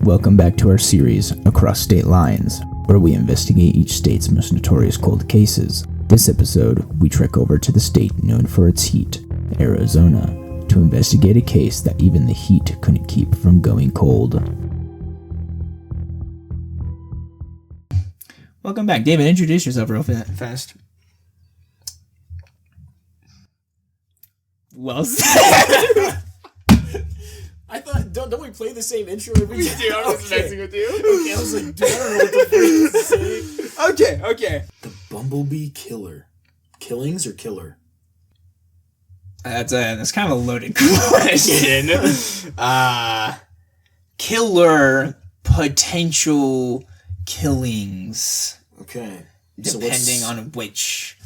Welcome back to our series, Across State Lines, where we investigate each state's most notorious cold cases. This episode, we trek over to the state known for its heat, Arizona, to investigate a case that even the heat couldn't keep from going cold. Welcome back. David, introduce yourself real fast. Well said. I thought, don't we play the same intro every time? We do, I'm just messing with you. Okay, I was like, dude, I don't know what the fuck to say. Okay. The Bumble Bee Killer. Killings or killer? That's kind of a loaded question. Killer potential killings. Okay. Depending on which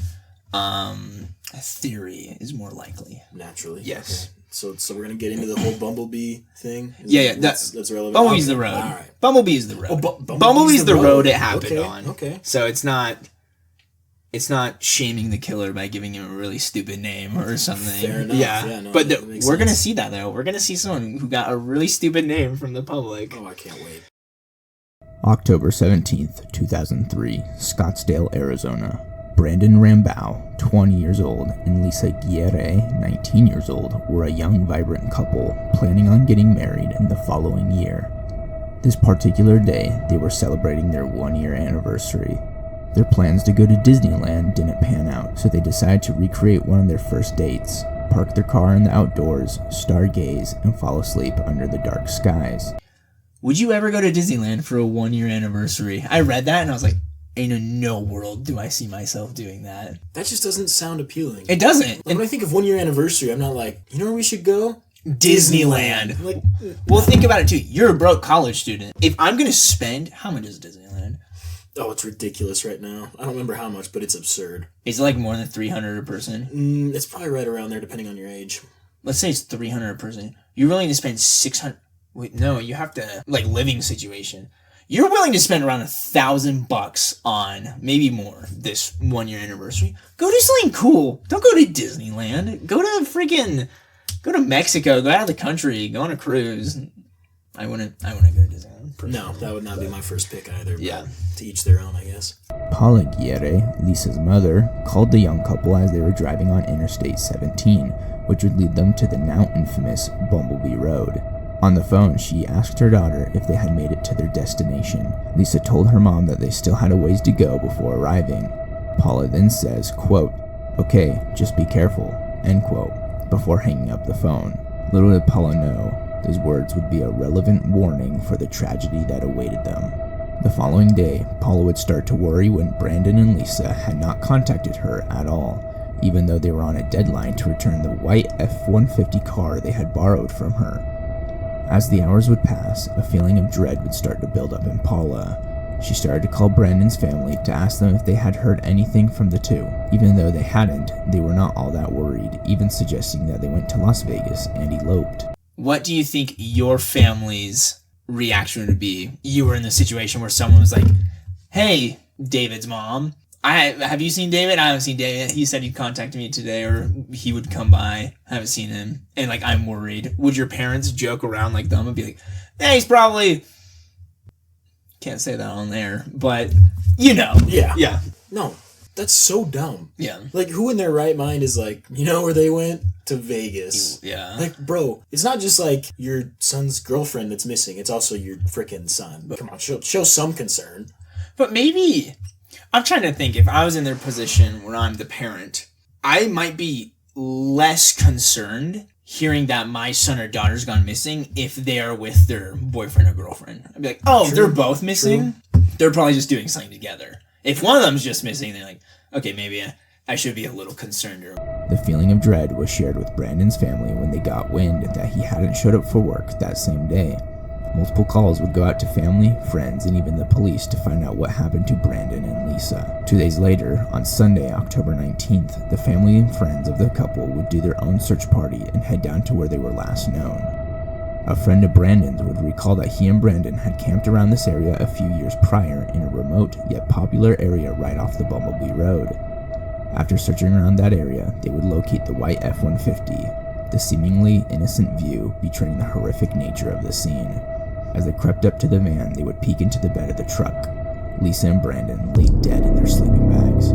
theory is more likely. Naturally. Yes. Okay. So we're gonna get into the whole Bumblebee thing. That's relevant. Bumblebee's the road. All right. Bumblebee's the road. Oh, Bumblebee's the road it happened on. Okay. So it's not shaming the killer by giving him a really stupid name or something. Fair enough. Yeah. No, but that makes we're sense. gonna see that though. We're gonna see someone who got a really stupid name from the public. Oh, I can't wait. October 17th, 2003, Scottsdale, Arizona. Brandon Rambow, 20 years old, and Lisa Guerre, 19 years old, were a young, vibrant couple planning on getting married in the following year. This particular day, they were celebrating their 1-year anniversary. Their plans to go to Disneyland didn't pan out, so they decided to recreate one of their first dates, park their car in the outdoors, stargaze, and fall asleep under the dark skies. Would you ever go to Disneyland for a 1-year anniversary? I read that and I was like, in no world do I see myself doing that. That just doesn't sound appealing. It doesn't. Like, when I think of 1-year anniversary, I'm not like, you know where we should go? Disneyland. Like, well, think about it too. You're a broke college student. If I'm going to spend, how much is Disneyland? oh, it's ridiculous right now. I don't remember how much, but it's absurd. Is it like more than $300 a person? It's probably right around there, depending on your age. Let's say it's $300 a person. You're willing to spend $600. Wait, no, you have to, like, living situation. You're willing to spend around $1,000 on, maybe more, this 1-year anniversary. Go do something cool. Don't go to Disneyland. Go to Mexico. Go out of the country. Go on a cruise. I wouldn't go to Disneyland. Personally. No, that would not be my first pick either. Yeah. To each their own, I guess. Paula Guerre, Lisa's mother, called the young couple as they were driving on Interstate 17, which would lead them to the now infamous Bumble Bee Road. On the phone, she asked her daughter if they had made it to their destination. Lisa told her mom that they still had a ways to go before arriving. Paula then says, quote, "Okay, just be careful," end quote, before hanging up the phone. Little did Paula know, those words would be a relevant warning for the tragedy that awaited them. The following day, Paula would start to worry when Brandon and Lisa had not contacted her at all, even though they were on a deadline to return the white F-150 car they had borrowed from her. As the hours would pass, a feeling of dread would start to build up in Paula. She started to call Brandon's family to ask them if they had heard anything from the two. Even though they hadn't, they were not all that worried, even suggesting that they went to Las Vegas and eloped. What do you think your family's reaction would be? You were in the situation where someone was like, "Hey, David's mom, have you seen David? I haven't seen David. He said he'd contact me today, or he would come by. I haven't seen him. And, like, I'm worried." Would your parents joke around like them and be like, "Hey, he's probably..." Can't say that on there, but, you know. Yeah. Yeah. No, that's so dumb. Yeah. Like, who in their right mind is like, you know where they went? To Vegas. Yeah. Like, bro, it's not just like your son's girlfriend that's missing. It's also your freaking son. But come on, show some concern. But maybe... I'm trying to think, if I was in their position where I'm the parent, I might be less concerned hearing that my son or daughter's gone missing if they are with their boyfriend or girlfriend. I'd be like, oh, True. They're both missing? They're probably just doing something together. If one of them's just missing, they're like, okay, maybe I should be a little concerned. The feeling of dread was shared with Brandon's family when they got wind that he hadn't showed up for work that same day. Multiple calls would go out to family, friends, and even the police to find out what happened to Brandon and Lisa. 2 days later, on Sunday, October 19th, the family and friends of the couple would do their own search party and head down to where they were last known. A friend of Brandon's would recall that he and Brandon had camped around this area a few years prior in a remote yet popular area right off the Bumble Bee Road. After searching around that area, they would locate the white F-150, the seemingly innocent view betraying the horrific nature of the scene. As they crept up to the van, they would peek into the bed of the truck. Lisa and Brandon lay dead in their sleeping bags.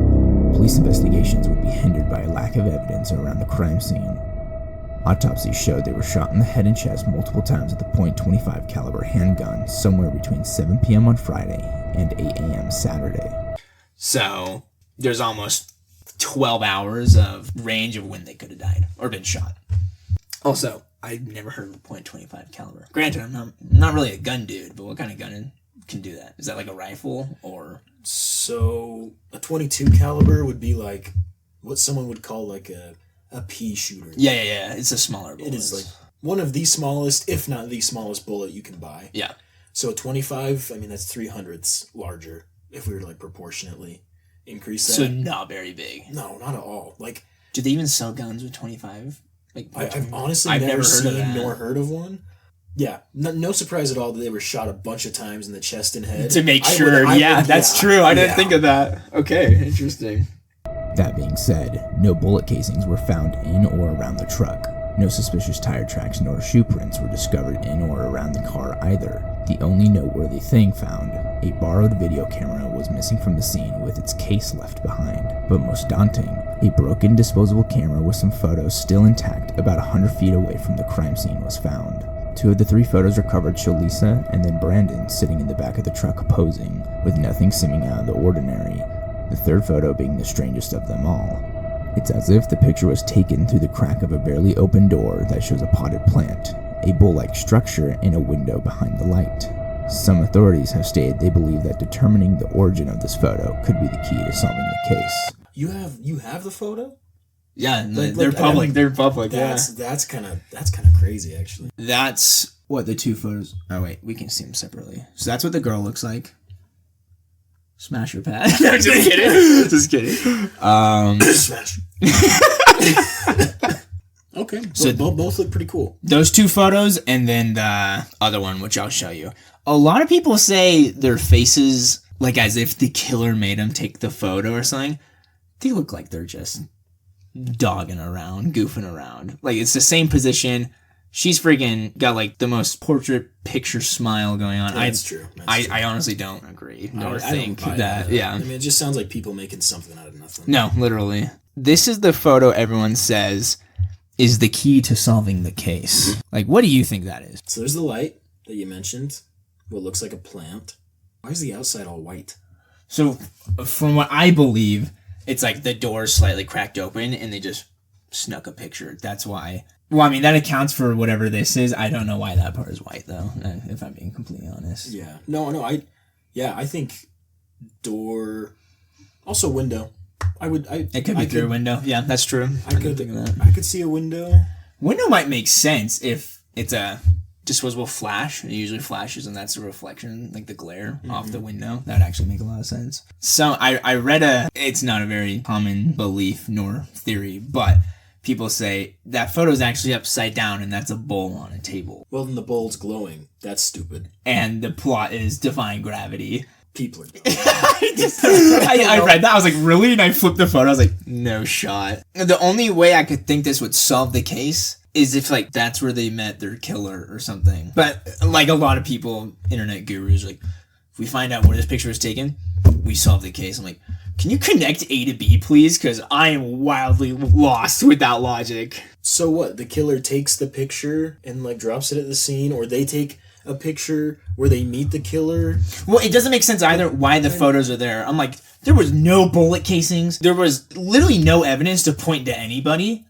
Police investigations would be hindered by a lack of evidence around the crime scene. Autopsies showed they were shot in the head and chest multiple times with a .25 caliber handgun somewhere between 7 p.m. on Friday and 8 a.m. Saturday. So there's almost 12 hours of range of when they could have died or been shot. Also, I've never heard of a .25 caliber. Granted, I'm not really a gun dude, but what kind of gun can do that? Is that like a rifle or? So a 22 caliber would be like what someone would call like a pea shooter. Yeah. It's a smaller bullet. It is like one of the smallest, if not the smallest bullet you can buy. Yeah. So a 25, I mean, that's 300ths larger if we were to like proportionately increase that. So not very big. No, not at all. Like, do they even sell guns with 25? Like, I've honestly never seen nor heard of one. Yeah, no surprise at all that they were shot a bunch of times in the chest and head. To make sure, that's true. I didn't think of that. Okay, interesting. That being said, no bullet casings were found in or around the truck. No suspicious tire tracks nor shoe prints were discovered in or around the car either. The only noteworthy thing found, a borrowed video camera, was missing from the scene with its case left behind. But most daunting, a broken disposable camera with some photos still intact about 100 feet away from the crime scene was found. 2 of the 3 photos recovered show Lisa and then Brandon sitting in the back of the truck posing, with nothing seeming out of the ordinary, the 3rd photo being the strangest of them all. It's as if the picture was taken through the crack of a barely open door that shows a potted plant, a bowl-like structure, and a window behind the light. Some authorities have stated they believe that determining the origin of this photo could be the key to solving the case. You have the photo? Yeah, they're public. They're public. That's kind of crazy, actually. That's what the 2 photos. Oh wait, we can see them separately. So that's what the girl looks like. Smash your pad. No, just kidding. Just kidding. Smash. Okay, so both look pretty cool. Those 2 photos and then the other one, which I'll show you. A lot of people say their faces, like as if the killer made them take the photo or something. They look like they're just dogging around, goofing around. Like it's the same position. She's freaking got like the most portrait picture smile going on. Yeah, that's true. I honestly don't agree nor think I don't that. Yeah. I mean, it just sounds like people making something out of nothing. No, literally. This is the photo everyone says is the key to solving the case. Like, what do you think that is? So there's the light that you mentioned. What looks like a plant. Why is the outside all white? So, from what I believe, it's like the door's slightly cracked open and they just snuck a picture. That's why. Well, I mean, that accounts for whatever this is. I don't know why that part is white, though, if I'm being completely honest. Yeah. No, I think door, also window. It could be through a window. Yeah, that's true. I could think of that. I could see a window. Window might make sense if it's a disposable flash. It usually flashes, and that's a reflection, like the glare off the window. That would actually make a lot of sense. So I read it's not a very common belief nor theory, but people say that photo is actually upside down, and that's a bowl on a table. Well, then the bowl's glowing. That's stupid. And the plot is defying gravity. People are I read that. I was like, really? And I flipped the photo. I was like, no shot. The only way I could think this would solve the case is if, like, that's where they met their killer or something. But, like, a lot of people, internet gurus, like, if we find out where this picture was taken, we solve the case. I'm like, can you connect A to B, please? Because I am wildly lost with that logic. So what? The killer takes the picture and, like, drops it at the scene? Or they take a picture where they meet the killer? Well, it doesn't make sense either why the photos are there. I'm like, there was no bullet casings. There was literally no evidence to point to anybody.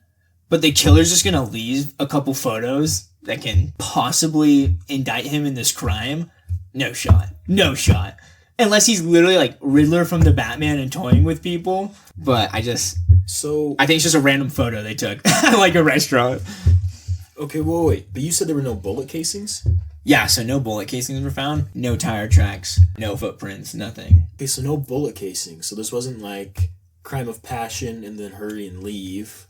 But the killer's just gonna leave a couple photos that can possibly indict him in this crime? No shot. No shot. Unless he's literally like Riddler from the Batman and toying with people. But I think it's just a random photo they took. Like a restaurant. Okay, wait. But you said there were no bullet casings? Yeah, so no bullet casings were found. No tire tracks. No footprints. Nothing. Okay, so no bullet casings. So this wasn't like crime of passion and then hurry and leave.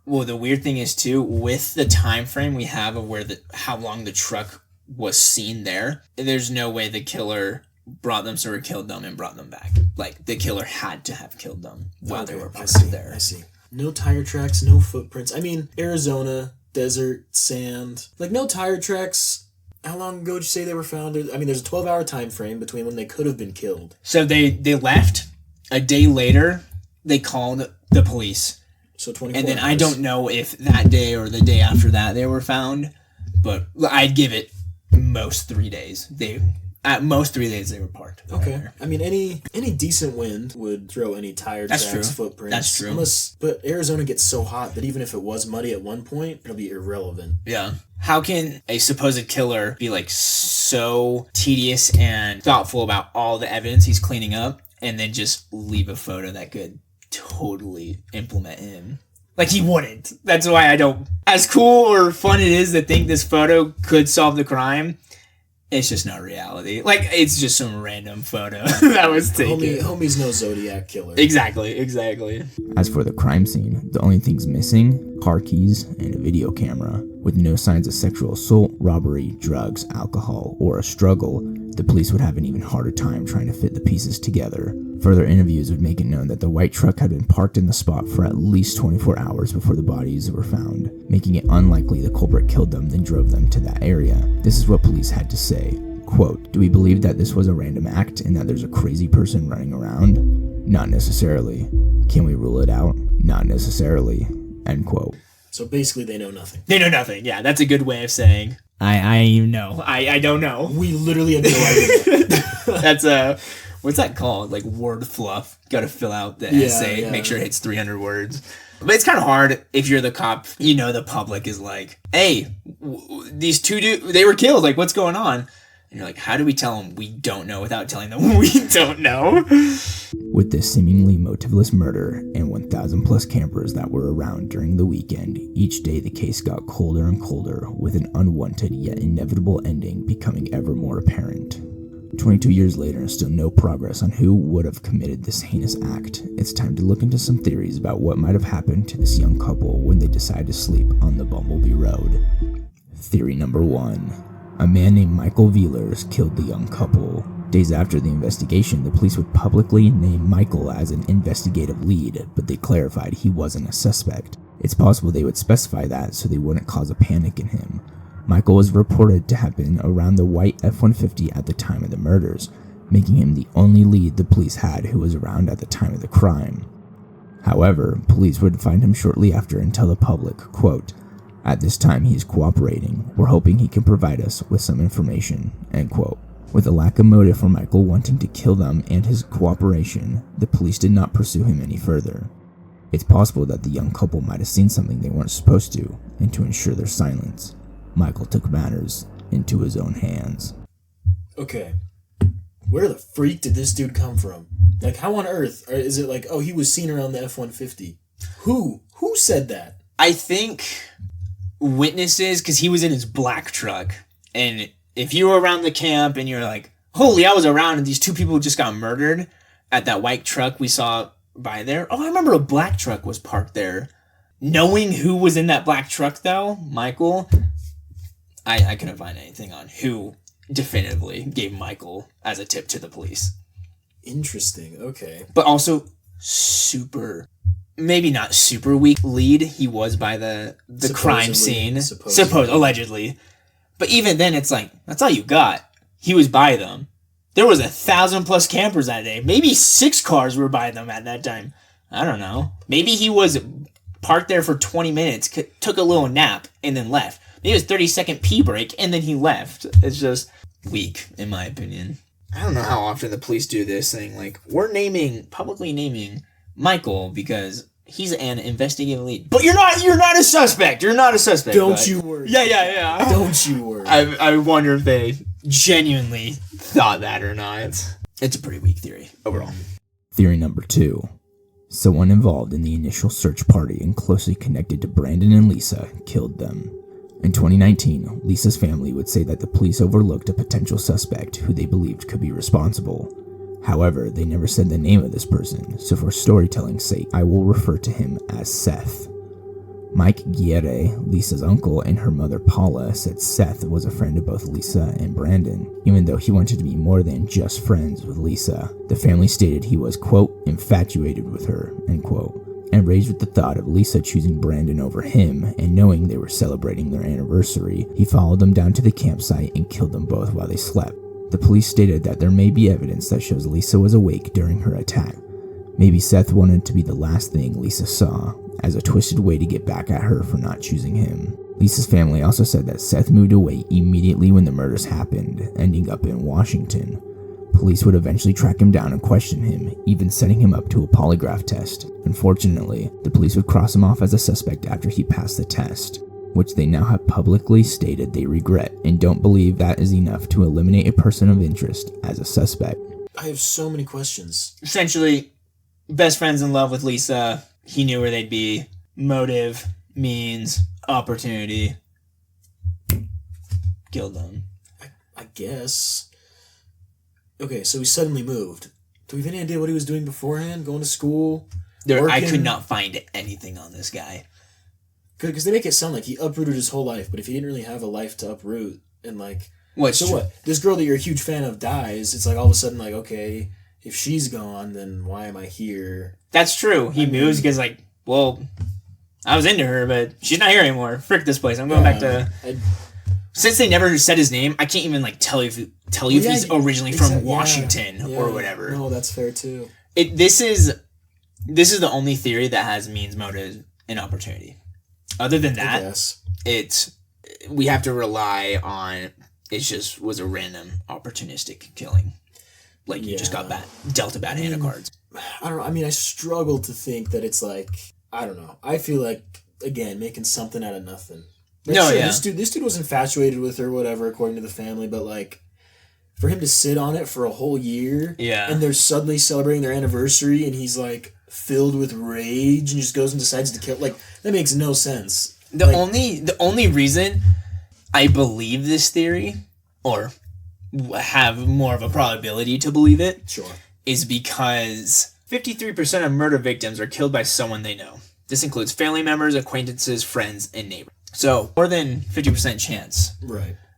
Well, the weird thing is, too, with the time frame we have of how long the truck was seen there, there's no way the killer brought them, sort of killed them, and brought them back. Like, the killer had to have killed them while they were parked there. I see. No tire tracks, no footprints. I mean, Arizona, desert, sand. Like, no tire tracks. How long ago did you say they were found? I mean, there's a 12-hour time frame between when they could have been killed. So they left. A day later, they called the police. So 24 And then hours. I don't know if that day or the day after that they were found, but I'd give it most 3 days. At most 3 days they were parked. Okay. I mean, any decent wind would throw any tire tracks, footprints. That's true. But Arizona gets so hot that even if it was muddy at one point, it'll be irrelevant. Yeah. How can a supposed killer be like so tedious and thoughtful about all the evidence he's cleaning up and then just leave a photo that could totally implement him? Like, he wouldn't. That's why I don't... As cool or fun it is to think this photo could solve the crime, it's just not reality. Like, it's just some random photo that was taken. Homie's no Zodiac killer. Exactly. As for the crime scene, the only things missing, car keys and a video camera. With no signs of sexual assault, robbery, drugs, alcohol, or a struggle, the police would have an even harder time trying to fit the pieces together. Further interviews would make it known that the white truck had been parked in the spot for at least 24 hours before the bodies were found, making it unlikely the culprit killed them then drove them to that area. This is what police had to say. Quote, "Do we believe that this was a random act and that there's a crazy person running around? Not necessarily. Can we rule it out? Not necessarily." End quote. So basically they know nothing. They know nothing. Yeah, that's a good way of saying, I know. I don't know. We literally have no idea. That's what's that called? Like word fluff. Got to fill out the essay, make sure it hits 300 words. But it's kind of hard if you're the cop. You know, the public is like, hey, these two dudes, they were killed. Like, what's going on? And you're like, how do we tell them we don't know without telling them we don't know? With this seemingly motiveless murder and 1,000 plus campers that were around during the weekend, each day the case got colder and colder, with an unwanted yet inevitable ending becoming ever more apparent. 22 years later and still no progress on who would have committed this heinous act, it's time to look into some theories about what might have happened to this young couple when they decided to sleep on the Bumble Bee Road. Theory number 1. A man named Michael Veelers killed the young couple. Days after the investigation, the police would publicly name Michael as an investigative lead, but they clarified he wasn't a suspect. It's possible they would specify that so they wouldn't cause a panic in him. Michael was reported to have been around the white F-150 at the time of the murders, making him the only lead the police had who was around at the time of the crime. However, police would find him shortly after and tell the public, quote, "At this time he is cooperating. We're hoping he can provide us with some information," end quote. With a lack of motive for Michael wanting to kill them and his cooperation, the police did not pursue him any further. It's possible that the young couple might have seen something they weren't supposed to, and to ensure their silence, Michael took matters into his own hands. Okay. Where the freak did this dude come from? Like, how on earth? Or is it like, oh, he was seen around the F-150? Who? Who said that? I think witnesses, because he was in his black truck, and if you were around the camp and you're like, holy, I was around and these two people just got murdered at that white truck we saw by there. Oh, I remember a black truck was parked there. Knowing who was in that black truck, though, Michael, I couldn't find anything on who definitively gave Michael as a tip to the police. Interesting, okay. But also super, maybe not super weak lead. He was by the crime scene. Allegedly. But even then, it's like, that's all you got. He was by them. There was 1,000 plus campers that day. Maybe 6 cars were by them at that time. I don't know. Maybe he was parked there for 20 minutes, took a little nap, and then left. Maybe it was 30-second pee break, and then he left. It's just weak, in my opinion. I don't know how often the police do this, saying, like, we're publicly naming Michael because he's an investigative lead. But you're not a suspect. You're not a suspect. Don't you worry. Yeah. Don't you worry. I wonder if they genuinely thought that or not. It's a pretty weak theory overall. Theory number 2. Someone involved in the initial search party and closely connected to Brandon and Lisa killed them. In 2019, Lisa's family would say that the police overlooked a potential suspect who they believed could be responsible. However, they never said the name of this person, so for storytelling's sake, I will refer to him as Seth. Mike Guerre, Lisa's uncle, and her mother Paula said Seth was a friend of both Lisa and Brandon, even though he wanted to be more than just friends with Lisa. The family stated he was, quote, infatuated with her, end quote. Enraged with the thought of Lisa choosing Brandon over him and knowing they were celebrating their anniversary, he followed them down to the campsite and killed them both while they slept. The police stated that there may be evidence that shows Lisa was awake during her attack. Maybe Seth wanted to be the last thing Lisa saw, as a twisted way to get back at her for not choosing him. Lisa's family also said that Seth moved away immediately when the murders happened, ending up in Washington. Police would eventually track him down and question him, even setting him up to a polygraph test. Unfortunately, the police would cross him off as a suspect after he passed the test, which they now have publicly stated they regret and don't believe that is enough to eliminate a person of interest as a suspect. I have so many questions. Essentially, best friends in love with Lisa. He knew where they'd be. Motive, means, opportunity. Killed them. I guess. Okay, so he suddenly moved. Do we have any idea what he was doing beforehand? Going to school? I could not find anything on this guy. Because they make it sound like he uprooted his whole life, but if he didn't really have a life to uproot, and like... What? This girl that you're a huge fan of dies, it's like all of a sudden like, okay, if she's gone, then why am I here? That's true. He moves because like, well, I was into her, but she's not here anymore. Frick this place. I'm going back to... Since they never said his name, I can't even like tell you if he's originally from Washington or whatever. No, that's fair too. This is the only theory that has means, motive, and opportunity. Other than that, we have to rely on it just was a random opportunistic killing. Like you just got dealt a bad hand of cards. I don't know. I mean, I struggle to think that it's like, I don't know. I feel like, again, making something out of nothing. Like, this dude was infatuated with her, whatever, according to the family, but like, for him to sit on it for a whole year, and they're suddenly celebrating their anniversary, and he's like filled with rage and just goes and decides to kill, like, that makes no sense. The only reason I believe this theory, or have more of a probability to believe it, is because 53% of murder victims are killed by someone they know. This includes family members, acquaintances, friends, and neighbors. So, more than 50% chance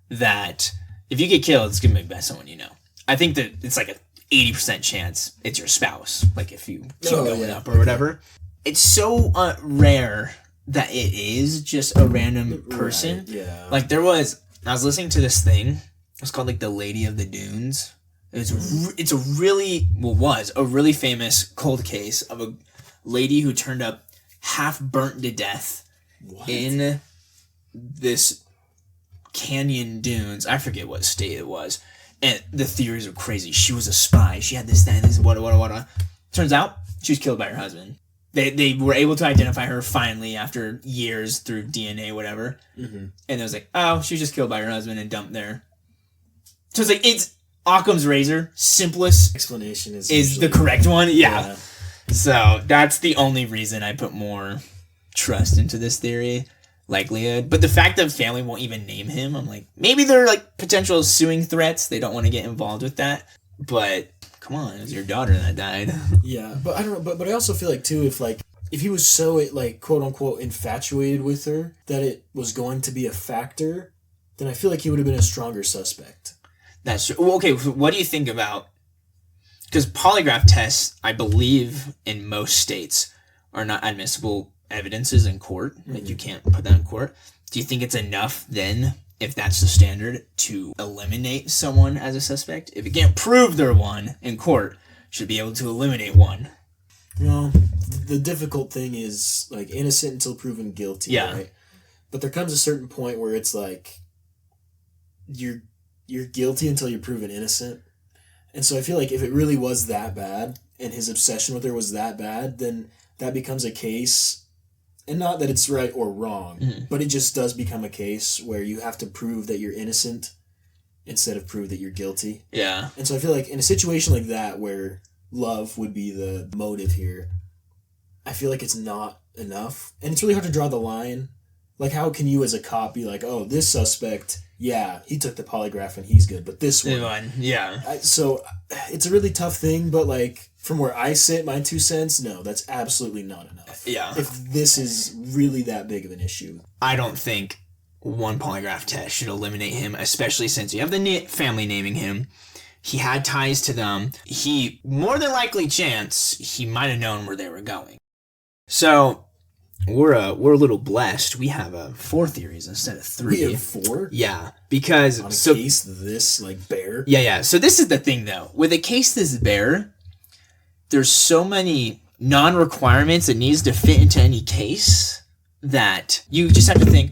that if you get killed, it's going to be by someone you know. I think that it's like a 80% chance it's your spouse, like if you keep going up or whatever. It's so rare that it is just a random person. Right, yeah. Like I was listening to this thing. It's called like The Lady of the Dunes. Was a really famous cold case of a lady who turned up half burnt to death in this canyon dunes. I forget what state it was. And the theories are crazy. She was a spy. She had this, that, this, what. Turns out, she was killed by her husband. They were able to identify her finally after years through DNA, whatever. Mm-hmm. And it was like, oh, she was just killed by her husband and dumped there. So it's like, it's Occam's razor. Simplest explanation is the correct one. Yeah. So that's the only reason I put more trust into this theory. Likelihood. But the fact that family won't even name him, I'm like, maybe they're like potential suing threats. They don't want to get involved with that. But come on, it was your daughter that died. Yeah, but I don't know. But I also feel like too, if he was so like quote unquote infatuated with her that it was going to be a factor, then I feel like he would have been a stronger suspect. That's true. Well, okay, what do you think about? Because polygraph tests, I believe, in most states, are not admissible evidences in court. Mm-hmm. Like you can't put that in court. Do you think it's enough then, if that's the standard, to eliminate someone as a suspect? If you can't prove they're one in court, should be able to eliminate one. Well, the difficult thing is like innocent until proven guilty. Yeah. Right? But there comes a certain point where it's like you're guilty until you're proven innocent. And so I feel like if it really was that bad and his obsession with her was that bad, then that becomes a case. And not that it's right or wrong, but it just does become a case where you have to prove that you're innocent instead of prove that you're guilty. Yeah. And so I feel like in a situation like that where love would be the motive here, I feel like it's not enough. And it's really hard to draw the line. Like, how can you as a cop be like, oh, this suspect, yeah, he took the polygraph and he's good, but this one. Yeah. So it's a really tough thing, but like, from where I sit, my 2 cents, no, that's absolutely not enough. Yeah. If this is really that big of an issue. I don't think one polygraph test should eliminate him, especially since you have the family naming him. He had ties to them. He, more than likely chance, he might have known where they were going. So we're a little blessed. We have 4 theories instead of 3. We have 4? Yeah, because on a case this like bare. Yeah. So this is the thing though. With a case this bare, there's so many non-requirements it needs to fit into any case that you just have to think,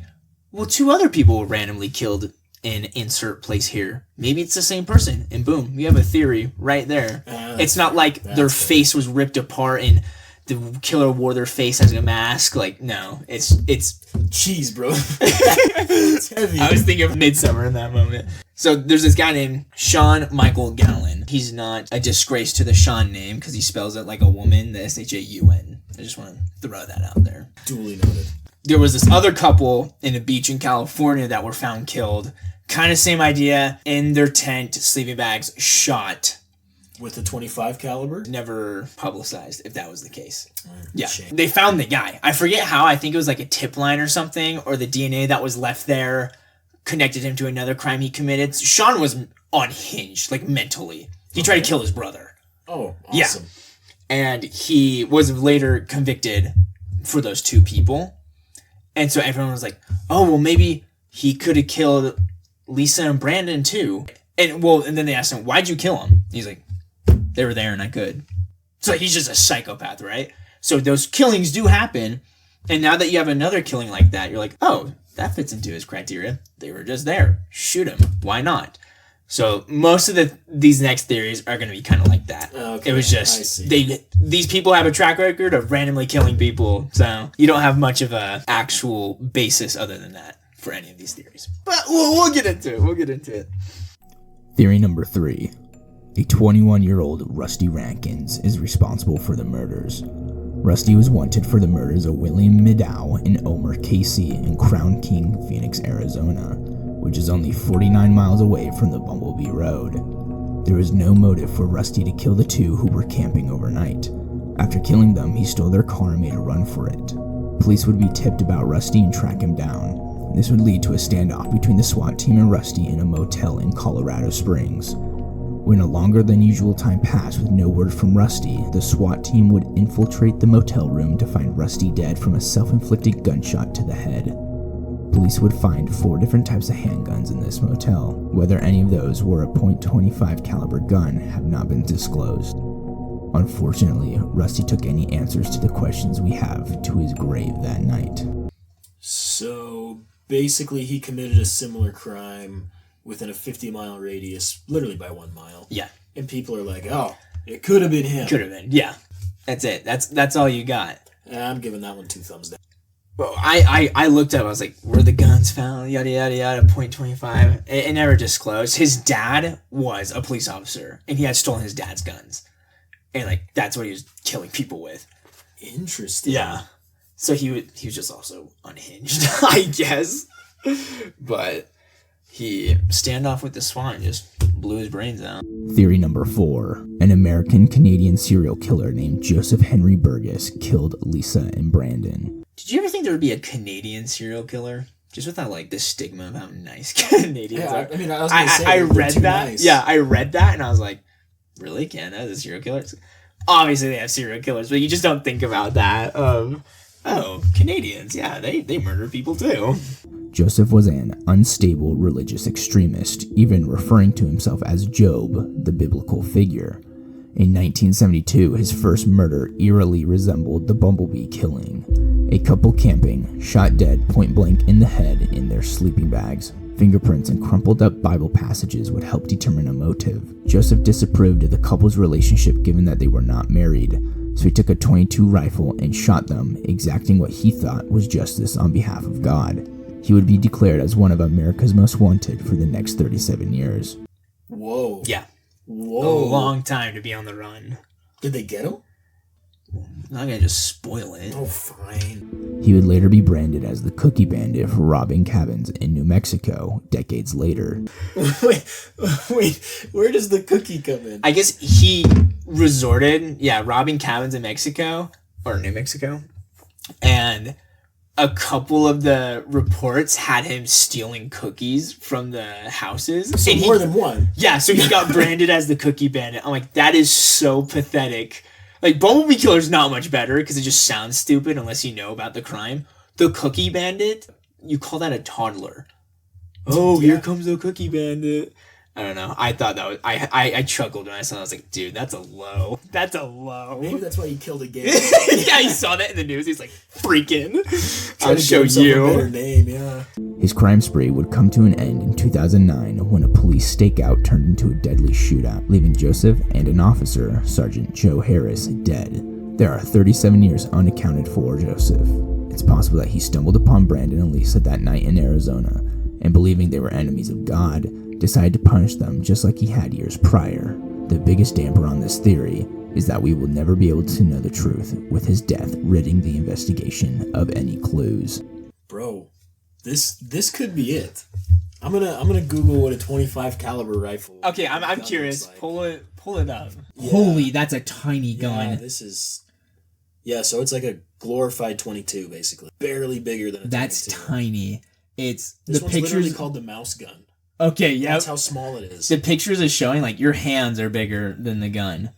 well, 2 other people were randomly killed in insert place here. Maybe it's the same person, and boom, you have a theory right there. It's not like their face was ripped apart and the killer wore their face as a mask. Like, no, it's Jeez, bro. It's heavy. I was thinking of Midsummer in that moment. So there's this guy named Sean Michael Gallen. He's not a disgrace to the Sean name because he spells it like a woman, the Shaun. I just want to throw that out there. Duly noted. There was this other couple in a beach in California that were found killed. Kind of same idea. In their tent, sleeping bags, shot. With a .25 caliber? Never publicized if that was the case. Yeah. Shame. They found the guy. I forget how. I think it was like a tip line or something, or the DNA that was left there connected him to another crime he committed. Sean was unhinged, like mentally. He tried to kill his brother. Oh, awesome. Yeah. And he was later convicted for those 2 people. And so everyone was like, oh, well, maybe he could have killed Lisa and Brandon too. And then they asked him, why'd you kill him? He's like, they were there and I could. So he's just a psychopath, right? So those killings do happen. And now that you have another killing like that, you're like, oh, that fits into his criteria. They were just there. Shoot him. Why not? So most of these next theories are going to be kind of like that. Okay, it was just these people have a track record of randomly killing people, so you don't have much of a actual basis other than that for any of these theories. But we'll get into it. Theory number 3. A 21-year-old Rusty Rankins is responsible for the murders. Rusty was wanted for the murders of William Middow and Omer Casey in Crown King, Phoenix, Arizona, which is only 49 miles away from the Bumble Bee Road. There was no motive for Rusty to kill the 2 who were camping overnight. After killing them, he stole their car and made a run for it. Police would be tipped about Rusty and track him down. This would lead to a standoff between the SWAT team and Rusty in a motel in Colorado Springs. When a longer than usual time passed with no word from Rusty, the SWAT team would infiltrate the motel room to find Rusty dead from a self-inflicted gunshot to the head. Police would find 4 different types of handguns in this motel. Whether any of those were a .25 caliber gun have not been disclosed. Unfortunately, Rusty took any answers to the questions we have to his grave that night. So basically he committed a similar crime within a 50-mile radius, literally by 1 mile. Yeah. And people are like, oh, it could have been him. Could have been, yeah. That's it. That's all you got. I'm giving that one 2 thumbs down. Well, I looked up, I was like, were the guns found? Yada, yada, yada, .25. It never disclosed. His dad was a police officer, and he had stolen his dad's guns. And, like, that's what he was killing people with. Interesting. Yeah. So he was just also unhinged, I guess. But he standoff with the SWAT and just blew his brains out. Theory number 4. An American-Canadian serial killer named Joseph Henry Burgess killed Lisa and Brandon. Did you ever think there would be a Canadian serial killer? Just without, like, the stigma of how nice Canadians are. I mean, I was going to say, I read that. Nice. Yeah, I read that, and I was like, really? Canada has a serial killer? Obviously, they have serial killers, but you just don't think about that. Oh, Canadians, yeah, they murder people, too. Joseph was an unstable religious extremist, even referring to himself as Job, the biblical figure. In 1972, his first murder eerily resembled the Bumble Bee Killing. A couple camping, shot dead point blank in the head in their sleeping bags. Fingerprints and crumpled up Bible passages would help determine a motive. Joseph disapproved of the couple's relationship given that they were not married, so he took a .22 rifle and shot them, exacting what he thought was justice on behalf of God. He would be declared as one of America's most wanted for the next 37 years. Whoa. Yeah. Whoa. A long time to be on the run. Did they get him? I'm not gonna just spoil it. Oh, fine. He would later be branded as the Cookie Bandit for robbing cabins in New Mexico decades later. Wait, where does the cookie come in? I guess he resorted, robbing cabins in Mexico, or New Mexico, and a couple of the reports had him stealing cookies from the houses. So more than one. Yeah, so he got branded as the Cookie Bandit. I'm like, that is so pathetic. Like, Bumble Bee Killer's not much better because it just sounds stupid unless you know about the crime. The Cookie Bandit, you call that a toddler. Oh, here comes the Cookie Bandit. I don't know. I thought that was... I chuckled when I saw it. I was like, dude, that's a low. That's a low. Maybe that's why he killed a game. Yeah, he saw that in the news. He's like, freaking. I'll show you. A better name, yeah. His crime spree would come to an end in 2009 when a police stakeout turned into a deadly shootout, leaving Joseph and an officer, Sergeant Joe Harris, dead. There are 37 years unaccounted for Joseph. It's possible that he stumbled upon Brandon and Lisa that night in Arizona, and believing they were enemies of God, decided to punish them just like he had years prior. The biggest damper on this theory is that we will never be able to know the truth, with his death ridding the investigation of any clues. Bro, this could be it. I'm gonna Google what a 25 caliber rifle. Okay, I'm curious. Like. Pull it up. Yeah. Holy, that's a tiny gun. Yeah, this is. Yeah, so it's like a glorified 22, basically, barely bigger than a 22. That's tiny. It's this the one's pictures literally called the mouse gun. Okay, yeah. That's how small it is. The pictures is showing like your hands are bigger than the gun.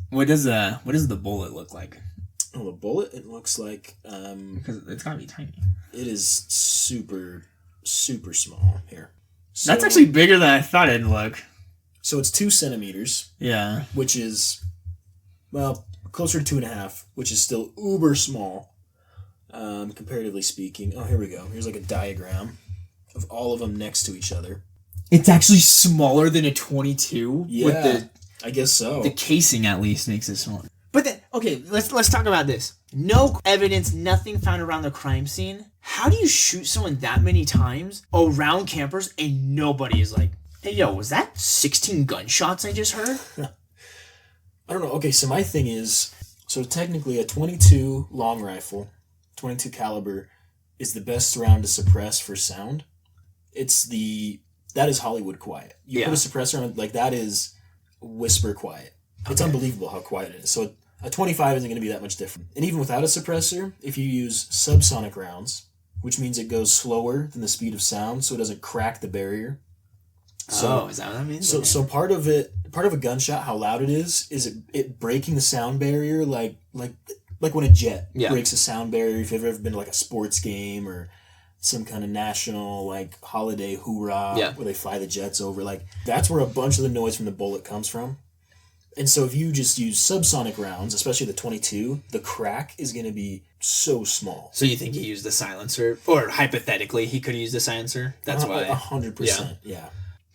What does the bullet look like? Oh, the bullet? It looks like because it's gotta be tiny. It is super, super small here. So, that's actually bigger than I thought it'd look. So it's 2 centimeters. Yeah. Which is, well, closer to 2.5, which is still uber small, comparatively speaking. Oh, here we go. Here's like a diagram of all of them next to each other. It's actually smaller than a 22. Yeah, with I guess so. The casing at least makes it smaller. But then, okay, let's talk about this. No evidence, nothing found around the crime scene. How do you shoot someone that many times around campers and nobody is like, hey, yo, was that 16 gunshots I just heard? I don't know. Okay, so my thing is, so technically a 22 long rifle, 22 caliber, is the best round to suppress for sound. That is Hollywood quiet. You put a suppressor on, like, that is whisper quiet. It's unbelievable how quiet it is. So a 25 isn't going to be that much different. And even without a suppressor, if you use subsonic rounds, which means it goes slower than the speed of sound, so it doesn't crack the barrier. So, is that what that means? So part of a gunshot, how loud it is it breaking the sound barrier, like when a jet breaks a sound barrier. If you've ever been to like a sports game or some kind of national like holiday hoorah where they fly the jets over, like that's where a bunch of the noise from the bullet comes from. And so if you just use subsonic rounds, especially the 22, the crack is going to be so small. So you think he used the silencer? Or hypothetically, he could use the silencer? That's why. 100%, yeah.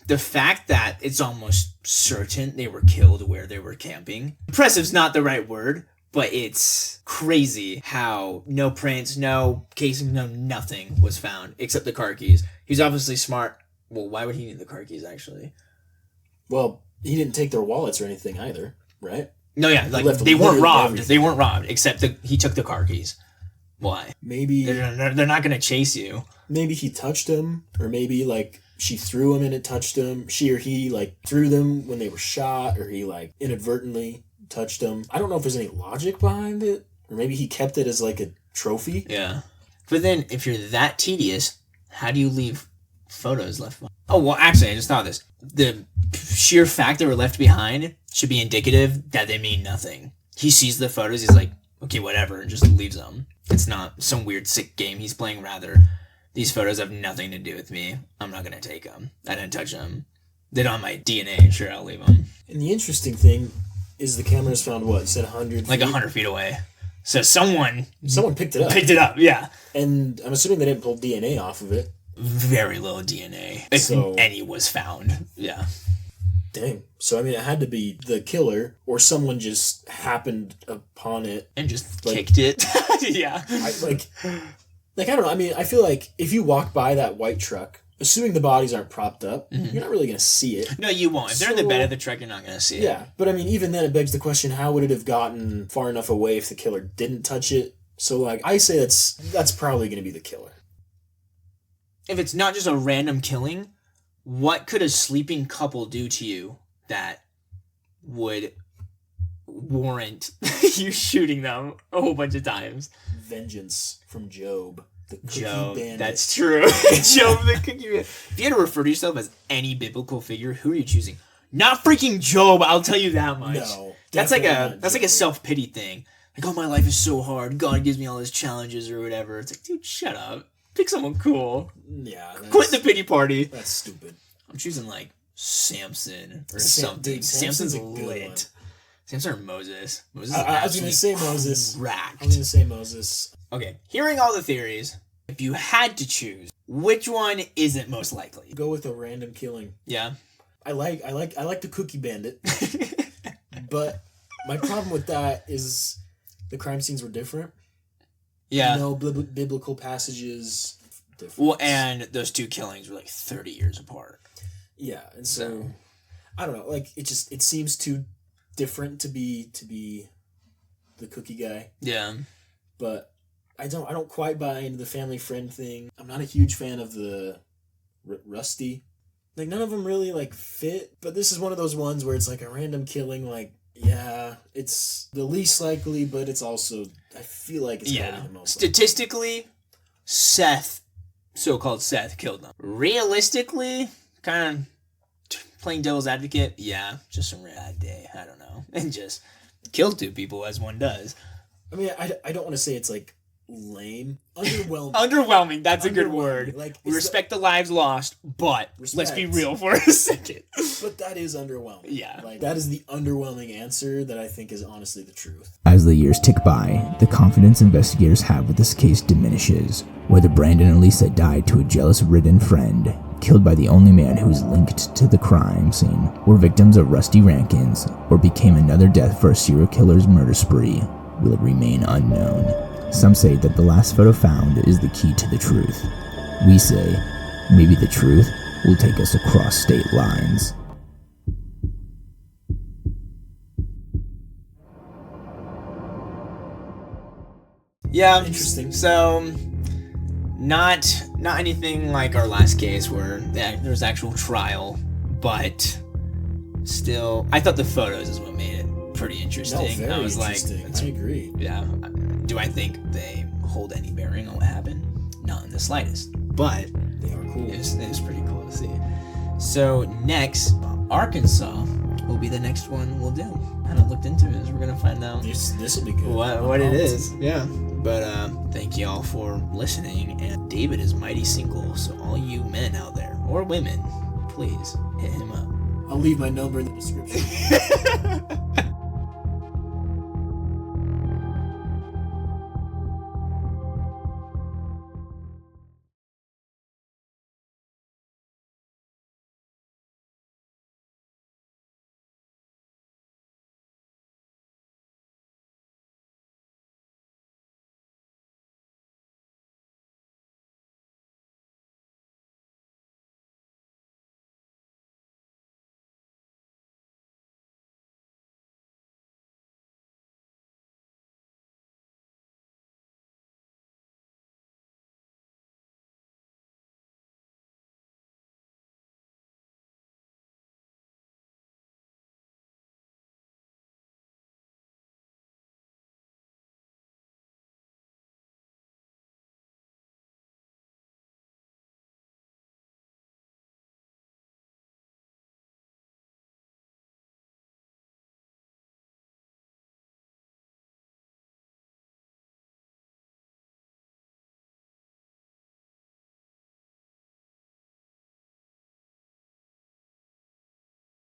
The fact that it's almost certain they were killed where they were camping. Impressive's not the right word, but it's crazy how no prints, no casing, no nothing was found except the car keys. He's obviously smart. Well, why would he need the car keys, actually? Well, he didn't take their wallets or anything either, right? No, yeah, like they weren't robbed. Everything. They weren't robbed, except he took the car keys. Why? Maybe they're not gonna chase you. Maybe he touched them, or maybe like she threw him and it touched him. She or he like threw them when they were shot, or he like inadvertently touched them. I don't know if there's any logic behind it, or maybe he kept it as like a trophy. Yeah, but then if you're that tedious, how do you leave photos left behind? Oh well, actually, I just thought of this. The sheer fact they were left behind should be indicative that they mean nothing. He sees the photos, he's like, okay, whatever, and just leaves them. It's not some weird sick game he's playing. Rather, these photos have nothing to do with me. I'm not gonna take them. I didn't touch them. They're on my DNA. Sure, I'll leave them. And the interesting thing is the cameras found what? You said 100 feet? Like 100 feet away. So someone picked it up. Picked it up, yeah. And I'm assuming they didn't pull DNA off of it. Very little DNA. If any was found. Yeah. Dang. So, I mean, it had to be the killer, or someone just happened upon it. And just kicked it. Yeah. I don't know. I mean, I feel like if you walk by that white truck, assuming the bodies aren't propped up, you're not really going to see it. No, you won't. If they're in the bed of the truck, you're not going to see it. Yeah. But, I mean, even then, it begs the question, how would it have gotten far enough away if the killer didn't touch it? So, like, I say that's probably going to be the killer. If it's not just a random killing, what could a sleeping couple do to you that would warrant you shooting them a whole bunch of times? Vengeance from Job, the cookie bandit. That's true. Job, the cookie bandit. If you had to refer to yourself as any biblical figure, who are you choosing? Not freaking Job, I'll tell you that much. No. That's like a self-pity thing. Like, oh, my life is so hard. God gives me all these challenges or whatever. It's like, dude, shut up. Pick someone cool. Yeah. Quit the pity party. That's stupid. I'm choosing, like, Samson or something. Dude, Samson's lit. Samson or Moses. Moses I was going to say Moses. Racked. I was going to say Moses. Okay, hearing all the theories, if you had to choose, which one isn't most likely? Go with a random killing. Yeah. I like the Cookie Bandit. But my problem with that is the crime scenes were different. Yeah. Biblical passages. Different. Well, and those two killings were like 30 years apart. Yeah, and so I don't know. Like it seems too different to be the cookie guy. Yeah. But I don't quite buy into the family friend thing. I'm not a huge fan of the Rusty. Like none of them really like fit. But this is one of those ones where it's like a random killing. Like yeah, it's the least likely, but it's also I feel like it's probably the most statistically, so-called Seth killed them. Realistically, kind of playing devil's advocate, yeah, just a bad day. I don't know, and just killed two people as one does. I mean, I don't want to say it's like lame, underwhelming. Underwhelming. That's a good word. Like we respect the lives lost, but let's be real for a second. But that is underwhelming. Yeah, like that is the underwhelming answer that I think is honestly the truth. As the years tick by, the confidence investigators have with this case diminishes. Whether Brandon and Lisa died to a jealous-ridden friend, killed by the only man who was linked to the crime scene, were victims of Rusty Rankins, or became another death for a serial killer's murder spree, will remain unknown. Some say that the last photo found is the key to the truth. We say, maybe the truth will take us across state lines. Yeah, interesting. So, not anything like our last case where there was actual trial, but still, I thought the photos is what made it pretty interesting. No, very I was interesting. like, I agree. Yeah. Do I think they hold any bearing on what happened? Not in the slightest. But they are cool. It was pretty cool to see. So next, Arkansas will be the next one we'll do. I haven't looked into it, so we're gonna find out. This will be good. What it is. Yeah. But thank you all for listening. And David is mighty single, so all you men out there or women, please hit him up. I'll leave my number in the description.